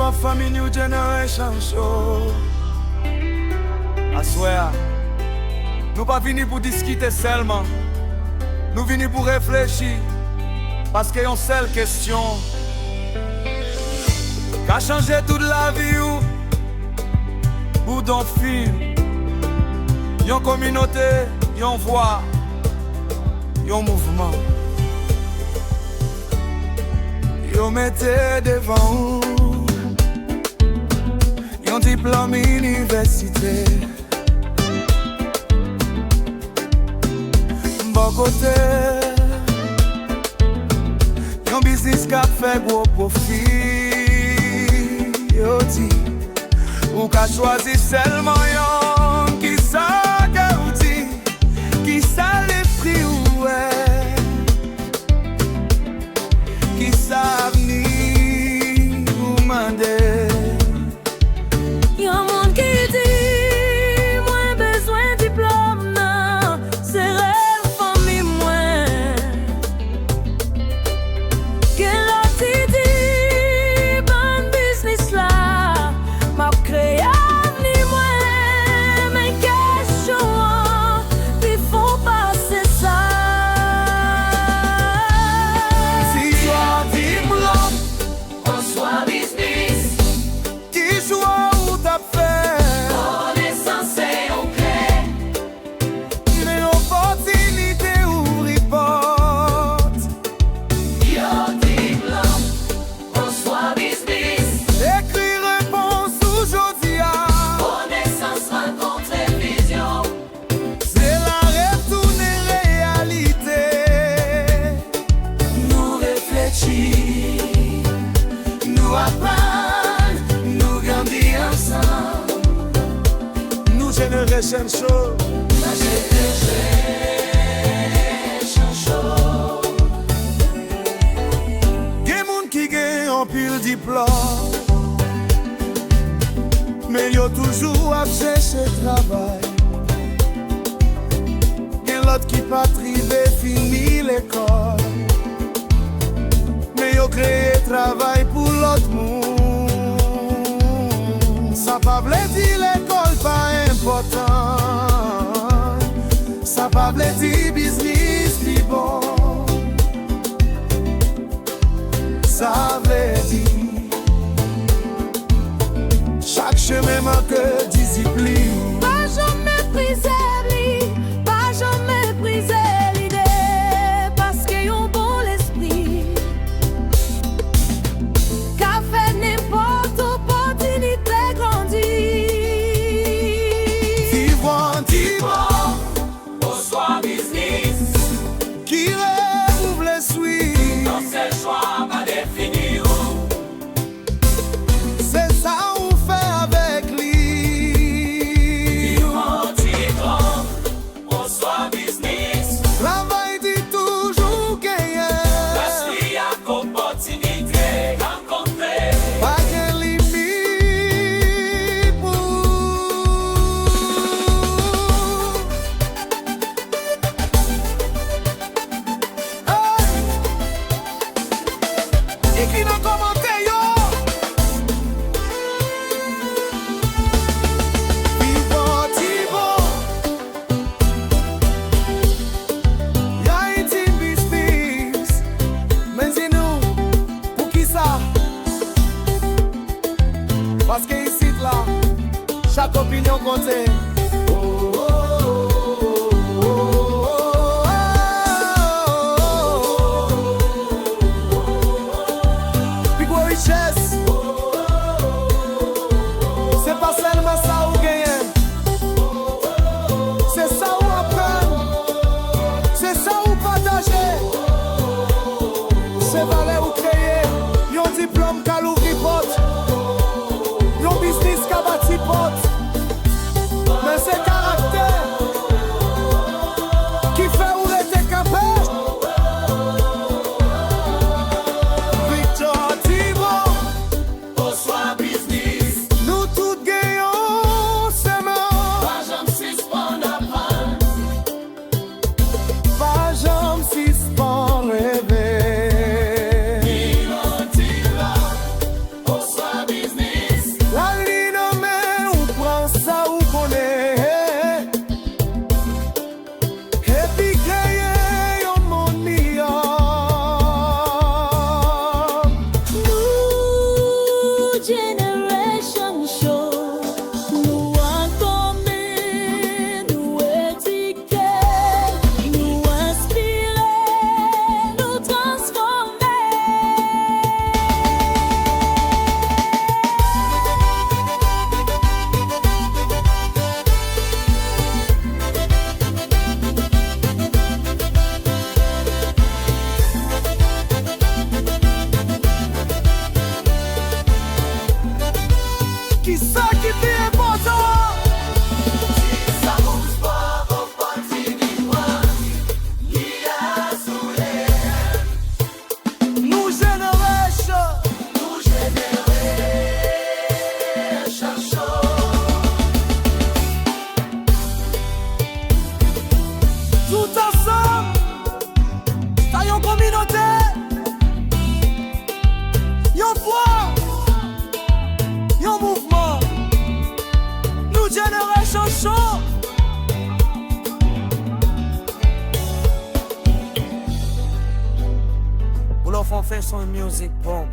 Histoire famille New Generation Show. I swear, nous pas venus pour discuter seulement. Nous venus pour réfléchir. Parce qu'il y a une seule question qui a changé toute la vie ou d'un film. Yon communauté, yon voix, yon mouvement. Yon mettez devant yon diplôme université. Bon côté, yon business qui a fait gros profit. Yo dit, ou qu'a choisi seulement yon qui ça que ou dit, qui ça l'esprit ou est, qui ça venir ou mander. Yon monde qui dit, moins besoin diplôme, non, c'est rêve famille moins. Quel autre dit, bon business là, m'a créé avenir moins. Mais question, puis faut passer ça. Si toi diplôme, On soit business, qui choix ou t'as fait, on est censé au clé. mais opportunité ouvrir porte. Yo diplôme, on soit business. Écris réponse aujourd'hui, Connaissance, rencontre, vision. c'est la retourner réalité. Nous réfléchir, nous apprendre, nous grandir ensemble. Nous Generation Show. La génération chaud. Gen moun qui gen en pile diplôme, mais yo toujours à chercher travail. Gen l'autre qui pas trivé fini l'école, mais yo créé travail pour l'autre monde. Ça pas vle dire l'école pas important, ça pas vle dire business plus bon. Ça veut dire chaque chemin manque discipline. Pas jamais briser l'idée, pas jamais briser l'idée, parce qu'ils ont bon l'esprit. Qu'a fait n'importe opportunité grandir. Vivre en diplôme, On soit business, qui rêve le suivre. dans ce choix pas défini. C'est ça on fait avec lui. On soit business, Travail dit toujours gagner. parce qu'il y a opportunité rencontrer. Pas de limite pour. Hey! Écris dans le commentaire, yo. Vivant, vivant. Y'a une team business. Mais dis-nous, pour qui ça? Parce que ici, là, chaque opinion compte. Puis quoi, richesse? C'est pas seulement ça ou gagner. C'est ça ou apprendre. C'est ça ou partager. C'est valeur ou créer. Yon diplôme qu'à l'ouvrir porte. Yon business qu'à bâtir porte. la foi, yon mouvement, nous génération chaud. Pour l'enfant fait son music bomb.